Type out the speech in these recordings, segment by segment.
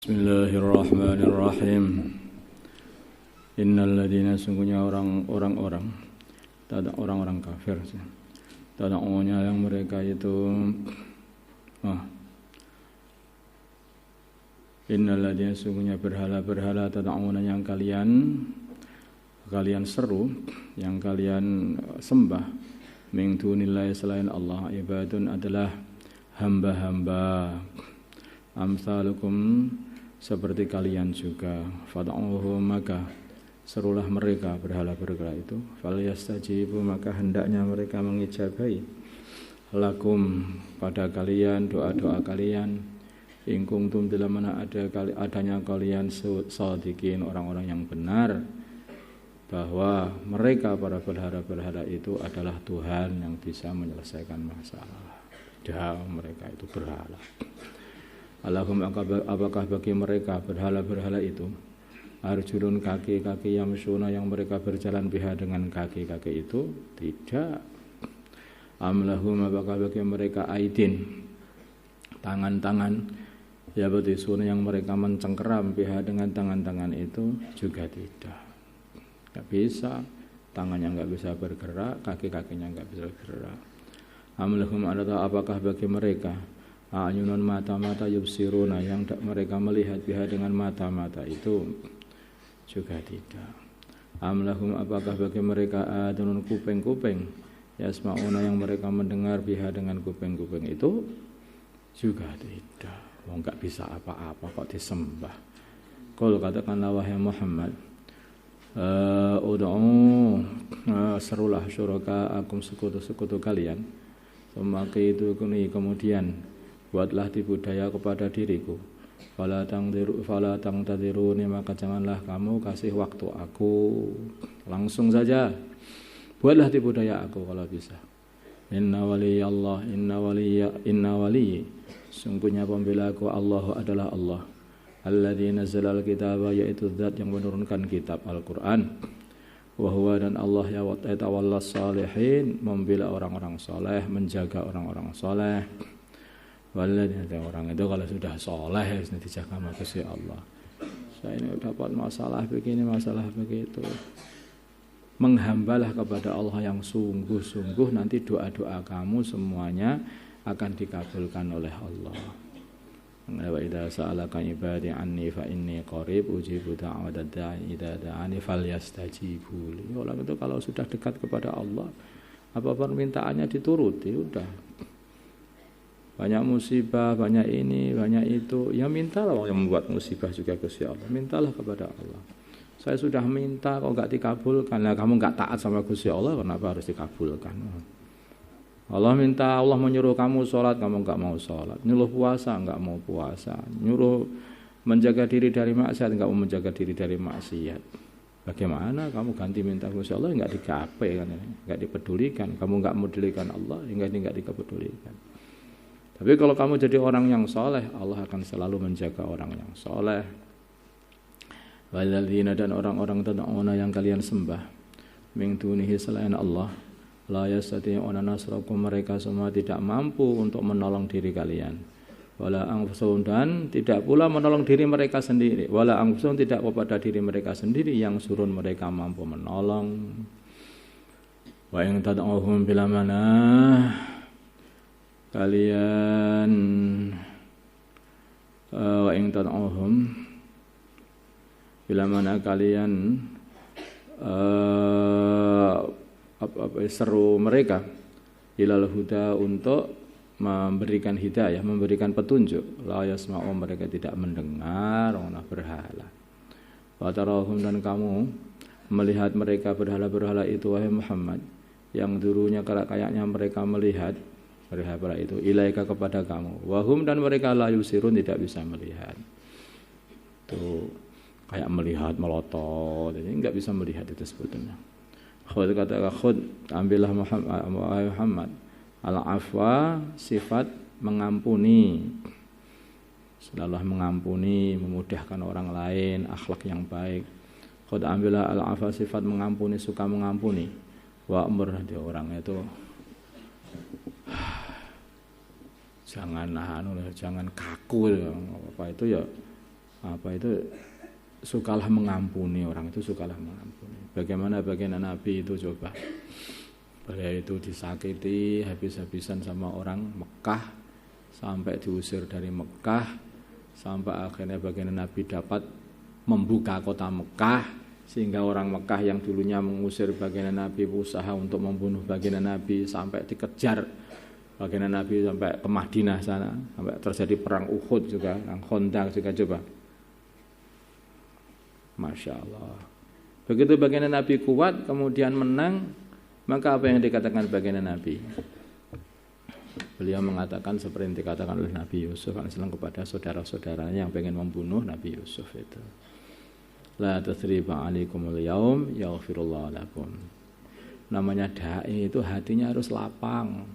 Bismillahirrahmanirrahim. Innal ladzina sungguhnya orang-orang kafir. Tad'una yang mereka itu Innal ladzina sungguhnya berhala-berhala tad'una yang kalian seru, yang kalian sembah min dunillahi selain Allah, ibadun adalah hamba-hamba amsalukum seperti kalian juga. Fad'uhum maka serulah mereka berhala-berhala itu, falyastajibu maka hendaknya mereka mengijabahi lakum pada kalian doa-doa kalian, in kuntum bila mana adanya kalian shadiqin orang-orang yang benar bahwa mereka para berhala-berhala itu adalah Tuhan yang bisa menyelesaikan masalah. Mereka itu berhala. Allahum apakah bagi mereka berhala-berhala itu arjulun kaki-kaki yamsuna yang mereka berjalan biha dengan kaki-kaki itu? Tidak. Amlahum apakah bagi mereka aidin tangan-tangan yabatisuna yang mereka mencengkeram biha dengan tangan-tangan itu? Juga tidak. Tidak bisa, tangannya enggak bisa bergerak, kaki-kakinya enggak bisa bergerak. Amlahum apakah bagi mereka ayunan mata-mata yubsiruna yang mereka melihat biha dengan mata-mata itu? Juga tidak. Amlahum apakah bagi mereka adunun kuping-kuping yasmauna yang mereka mendengar biha dengan kuping-kuping itu? Juga tidak. Enggak bisa apa-apa kok disembah. Qul katakanlah wahai Muhammad, serulah syuraka akum sekutu-sekutu kalian, itu kemudian buatlah tipu daya kepada diriku. Fala tangtadiruni maka janganlah kamu kasih waktu aku, langsung saja buatlah tipu daya aku kalau bisa. Inna wali sungguhnya pembela aku Allah adalah Allah. Alladzi nazzala al-kitaba, yaitu zat yang menurunkan kitab Al-Qur'an. Wa huwa dan Allah ya tawallas salihin, membela orang-orang saleh, menjaga orang-orang saleh. Waladzina orang itu kalau sudah saleh harus dijaga sama Gusti Allah. Saya ini dapat masalah begini, masalah begitu. Menghambalah kepada Allah yang sungguh-sungguh, nanti doa-doa kamu semuanya akan dikabulkan oleh Allah. Wa idza sa'alaka ibadi anni fa inni qarib ujibu da'watad da'i idza da'ani falyastajibu li. Orang itu kalau sudah dekat kepada Allah, apa permintaannya dituruti, udah. Banyak musibah, banyak ini, banyak itu, ya mintalah. Yang membuat musibah juga Gusti Allah, mintalah kepada Allah. Saya sudah minta kok enggak dikabulkan. Lah kamu enggak taat sama Gusti Allah, kenapa harus dikabulkan? Allah minta, Allah menyuruh kamu sholat, kamu enggak mau sholat. Nyuruh puasa, enggak mau puasa. Nyuruh menjaga diri dari maksiat, enggak mau menjaga diri dari maksiat. Bagaimana kamu ganti minta Gusti Allah, enggak digapai kan, enggak dipedulikan. Kamu enggak memedulikan Allah, enggak dikepedulikan. Tapi kalau kamu jadi orang yang soleh, Allah akan selalu menjaga orang yang soleh. Waladzina dan orang-orang tad'una yang kalian sembah min dunihi selain Allah, la yastati'una nasrakum, mereka semua tidak mampu untuk menolong diri kalian. Wala anfusum, dan tidak pula menolong diri mereka sendiri. Wala anfusum, tidak kepada diri mereka sendiri yang surun mereka mampu menolong. Wa in tad'uhum bila mana kalian wa in tad'uhum bila mana kalian seru mereka ilal huda, untuk memberikan hidayah, memberikan petunjuk, la yasma'u, mereka tidak mendengar, orang berhala. Wa tarahum, dan kamu melihat mereka berhala-berhala itu wahai Muhammad, yang dulunya kayaknya mereka melihat berhala itu ilaika kepada kamu, wahum, dan mereka la yusirun, tidak bisa melihat. Tuh kayak melihat melotot, jadi enggak bisa melihat itu sebetulnya. Khud, kata khud, ambillah Muhammad al-afwa, sifat mengampuni, selalu mengampuni, memudahkan orang lain, akhlak yang baik. Khud, ambillah al-afwa, sifat mengampuni, suka mengampuni. Wa amr, dia orang itu jangan kaku, apa itu ya sukalah mengampuni, orang itu sukalah mengampuni. Bagaimana baginda Nabi itu coba, beliau itu disakiti habis-habisan sama orang Mekah, sampai diusir dari Mekah, sampai akhirnya baginda Nabi dapat membuka kota Mekah, sehingga orang Mekah yang dulunya mengusir baginda Nabi berusaha untuk membunuh baginda Nabi, sampai dikejar baginda Nabi sampai ke Madinah sana, sampai terjadi perang Uhud juga, perang Khandaq juga coba. Masya Allah. Begitu baginda Nabi kuat kemudian menang, maka apa yang dikatakan baginda Nabi? Beliau mengatakan seperti yang dikatakan oleh Nabi Yusuf AS kepada saudara-saudaranya yang pengen membunuh Nabi Yusuf itu. La tathriba 'alaikumul yaum yaghfirullahu lakum. Namanya dai itu hatinya harus lapang.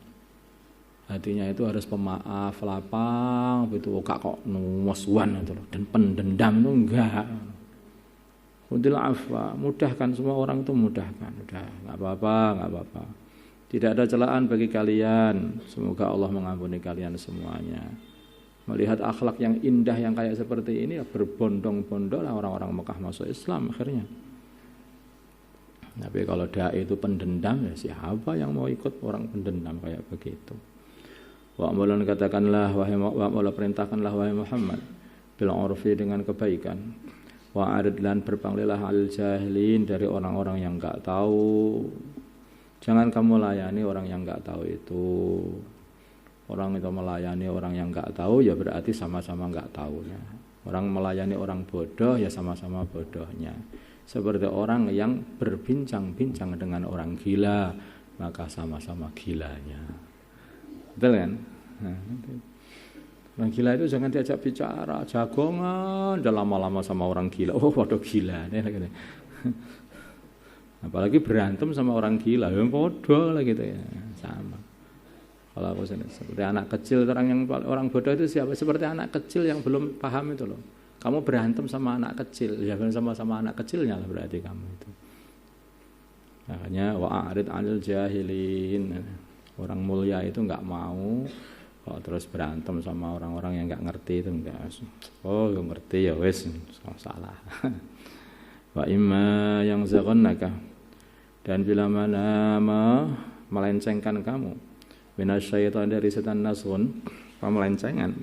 Hatinya itu harus pemaaf, lapang, itu kok nuwaswan itu loh, dan pendendam itu enggak. Udil afwa, mudahkan, semua orang itu mudahkan, udah enggak apa-apa. Tidak ada celaan bagi kalian. Semoga Allah mengampuni kalian semuanya. Melihat akhlak yang indah yang kayak seperti ini, berbondong-bondong orang-orang Mekah masuk Islam akhirnya. Tapi kalau dai itu pendendam, ya siapa yang mau ikut orang pendendam kayak begitu? Wa'mulan katakanlah wa'mula perintahkanlah wahai Muhammad bil urfi dengan kebaikan. Wa'arid lan berpanglilah al jahilin dari orang-orang yang enggak tahu. Jangan kamu layani orang yang enggak tahu itu. Orang itu melayani orang yang enggak tahu ya berarti sama-sama enggak tahunya. Orang melayani orang bodoh ya sama-sama bodohnya. Seperti orang yang berbincang-bincang dengan orang gila, maka sama-sama gilanya. Betul kan? Nah, orang gila itu jangan diajak bicara, jagongan, udah lama-lama sama orang gila. Oh, waduh gila. Apalagi berantem sama orang gila, yang bodoh lah gitu ya, sama. Kalau aku seperti anak kecil, orang bodoh itu siapa? Seperti anak kecil yang belum paham itu loh. Kamu berantem sama anak kecil, ya sama-sama anak kecilnya lah berarti kamu itu. Makanya wa'arid 'anil jahilin. Orang mulia itu enggak mau kalau terus berantem sama orang-orang yang enggak ngerti itu enggak. Oh, yang ngerti ya wes, salah. Wa imma yang zaghannaka, dan bila mana melencengkan kamu minasyaitan dari setan nasun, melencengan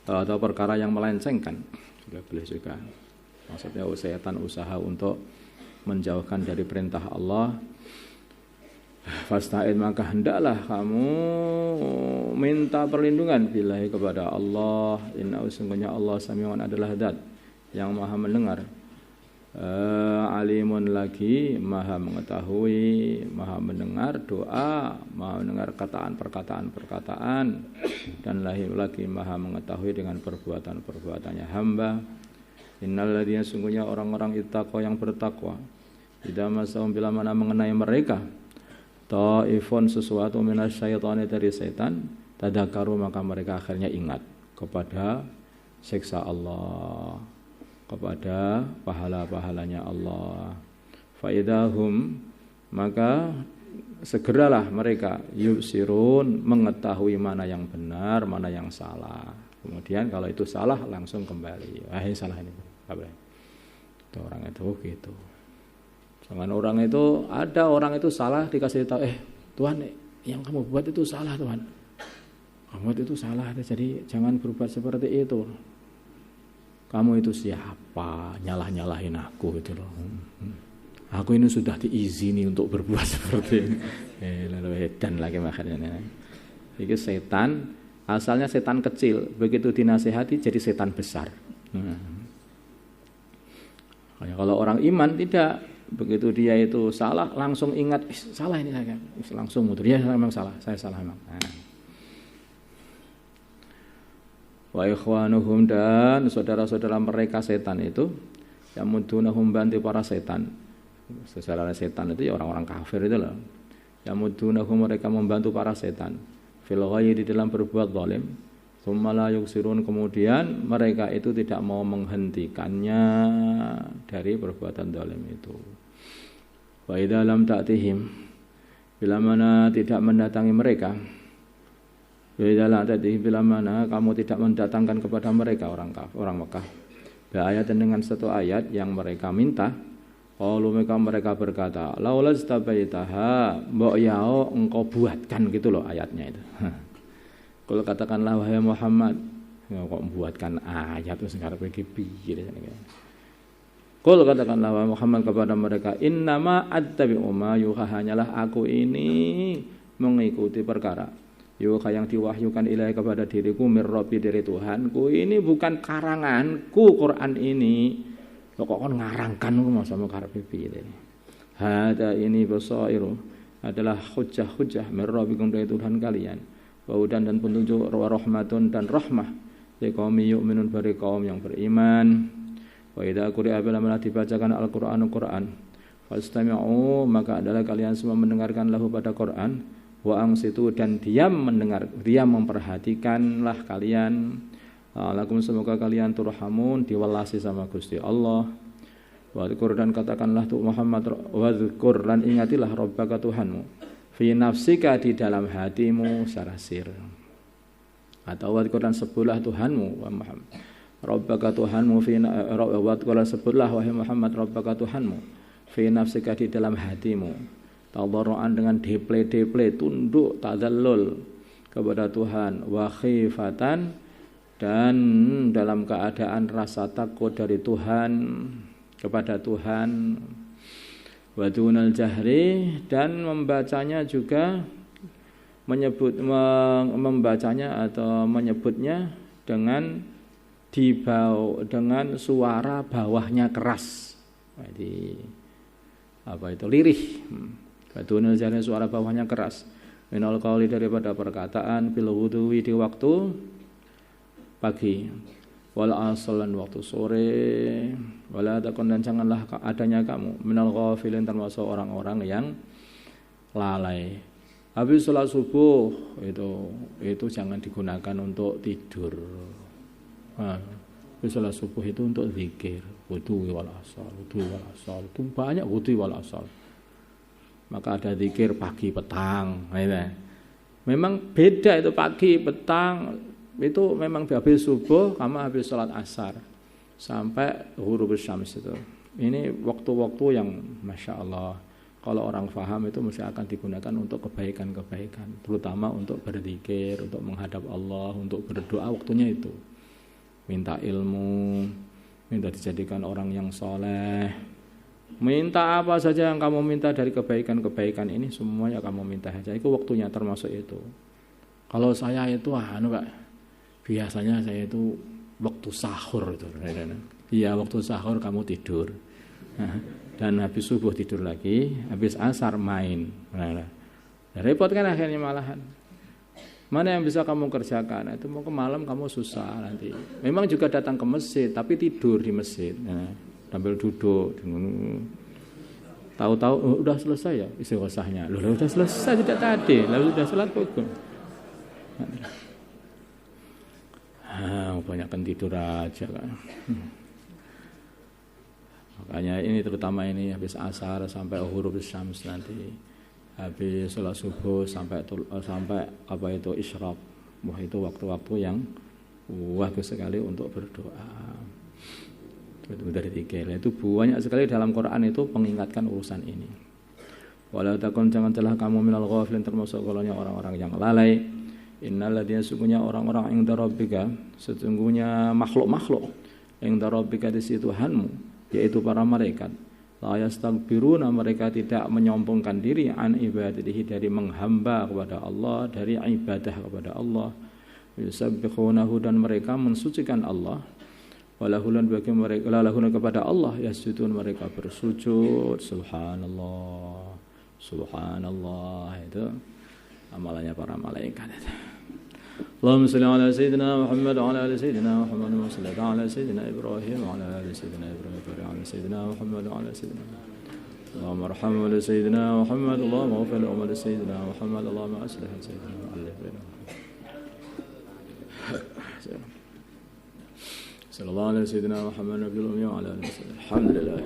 atau perkara yang melencengkan juga boleh juga. Maksudnya setan usaha untuk menjauhkan dari perintah Allah. Fasta'id, maka hendaklah kamu minta perlindungan billahi kepada Allah. Inna sungguhnya Allah sami'un adalah zat yang maha mendengar, alimun lagi maha mengetahui, maha mendengar doa, maha mendengar perkataan, dan lagi maha mengetahui dengan perbuatannya hamba. Innal ladzina sungguhnya orang-orang ittaqwa yang bertakwa, idza masahum bila mana mengenai mereka ta'ifun sesuatu minasyaitani dari setan, tadakaru maka mereka akhirnya ingat kepada siksa Allah, kepada pahala-pahalanya Allah. Faidahum, maka segeralah mereka yubsirun, mengetahui mana yang benar, mana yang salah. Kemudian kalau itu salah langsung kembali. Salah ini. Itu orang itu gitu. Jangan orang itu, ada orang itu salah dikasih tahu, Tuhan yang kamu buat itu salah Tuhan. Kamu itu salah, jadi jangan berbuat seperti itu. Kamu itu siapa? Nyalah-nyalahin aku gitu loh. Aku ini sudah diizini untuk berbuat seperti ini. Lalu edan lagi makanya. Ini setan, asalnya setan kecil, begitu dinasihati jadi setan besar. Kalau orang iman tidak, begitu dia itu salah langsung ingat, salah ini saya, langsung muter, ya memang salah, saya salah memang. Wa ikhwanuhum, dan saudara-saudara mereka setan itu yamudunahum, bantu para setan. Saudara setan itu ya orang-orang kafir itu loh. Yamudunahum, mereka membantu para setan fil ghayyi, di dalam berbuat zalim. Tsumma la yuksirun, kemudian mereka itu tidak mau menghentikannya dari perbuatan zalim itu. Wa idza lam ta'tihim, bila mana tidak mendatangi mereka Bidalah tadi bila mana kamu tidak mendatangkan kepada mereka orang Mekah. Ayat dengan satu ayat yang mereka minta. Kalau mereka berkata, laula stabaitaha, mbok yao engkau buatkan gitu loh ayatnya itu. Kalau katakanlah wahai Muhammad, kok buatkan ayat terus ngarep iki piye. Kalau katakanlah wahai Muhammad kepada mereka, innama attabi'u ma yuha, hanyalah aku ini mengikuti perkara yuha yang diwahyukan ilahi kepada diriku mirrobi dari Tuhanku. Ini bukan karanganku Quran ini. Kok kon ngarangkan masa mau karepe piye. Hada ini basairu adalah hujjah-hujjah mirrobikum dari Tuhan kalian. Waudan dan petunjuk rahmatun dan rahmah liqaumi yu'minun bagi kaum yang beriman. Wa idza quri'a bila dibacakan Al-Qur'an fastami'u, maka adalah kalian semua mendengarkan lahu pada Quran, wa angsitu, dan diam memperhatikanlah kalian. Lakum, semoga kalian turhamun, diwelasi sama Gusti Allah. Wadhkur, dan katakanlah tu Muhammad, wadhkur, dan ingatilah rabbaka Tuhanmu, fi nafsika, di dalam hatimu secara sir. Atau wadhkur, dan sebutlah Tuhanmu wa Muhammad rabbaka Tuhanmu fi wadhkur, sebutlah wahai Muhammad rabbaka Tuhanmu fi nafsika, di dalam hatimu, tadarruan, dengan deple tunduk tadallul kepada Tuhan, wa khifatan, dan dalam keadaan rasa takut dari Tuhan kepada Tuhan, wa dunal jahri, dan membacanya juga membacanya atau menyebutnya dengan dengan suara bawahnya keras. Jadi apa itu lirih. Wa dunal jahri, suara bawahnya keras. Minal qauli, daripada perkataan, bil wudhu, di waktu pagi, wal asal, dan waktu sore, wala takun, dan janganlah adanya kamu minal ghafilin, termasuk orang-orang yang lalai. Habis sholat subuh itu jangan digunakan untuk tidur. Habis sholat subuh itu untuk zikir, wudu wal asal, itu banyak wudu wal asal. Maka ada zikir pagi petang. Memang beda itu pagi petang. Itu memang habis subuh sama habis sholat asar sampai ghurub syams itu. Ini waktu-waktu yang Masya Allah, kalau orang faham itu mesti akan digunakan untuk kebaikan-kebaikan, terutama untuk berzikir, untuk menghadap Allah, untuk berdoa. Waktunya itu minta ilmu, minta dijadikan orang yang soleh, minta apa saja yang kamu minta dari kebaikan-kebaikan ini, semuanya kamu minta saja. Itu waktunya termasuk itu. Kalau saya itu Pak, biasanya saya itu waktu sahur itu. Iya, waktu sahur kamu tidur. Dan habis subuh tidur lagi, habis asar main. Repot kan akhirnya malahan. Mana yang bisa kamu kerjakan? Itu mau ke malam kamu susah nanti. Memang juga datang ke masjid, tapi tidur di masjid. Sambil duduk. Tahu-tahu udah selesai ya istighosahnya. Loh, udah selesai tidak tadi. Lalu sudah salat kok. Banyakkan tidur aja kan. Makanya ini terutama ini habis asar sampai ghurub syams, nanti habis sholat subuh sampai apa itu isyraq. Wah, itu waktu-waktu yang bagus sekali untuk berdoa. Itu dari tiga. Itu banyak sekali dalam Quran itu mengingatkan urusan ini. Walau takun, jangan telah kamu minal ghafilin, termasuk golongan orang-orang yang lalai. Innalladzina, sesungguhnya orang-orang yang darabbika, sesungguhnya makhluk-makhluk yang darabbika di situ Tuhanmu, yaitu para malaikat, la yastaghfiruna, mereka tidak menyombongkan diri, an ibadatihi, dari menghamba kepada Allah, dari ibadah kepada Allah, yusabbihunahu, dan mereka mensucikan Allah, walahulan, bagi mereka lalahuna, kepada Allah yasjudun, mereka bersujud. Subhanallah, subhanallah, itu amalannya para malaikat. Allahumma shalli ala sayyidina Muhammad wa ala ali sayyidina Muhammad wa salli ala sayyidina Ibrahim wa ala ali sayyidina Ibrahim wa ala sayyidina Muhammad wa ala sayyidina Allahumma arhamna wa sayyidina Muhammad, Allahumma ighfir li ummati sayyidina Muhammad, Allahumma aslih sayyidina Muhammad. Sallallahu alaihi sayyidina Muhammad nabiyul ummi wa ala alihi. Alhamdulillah.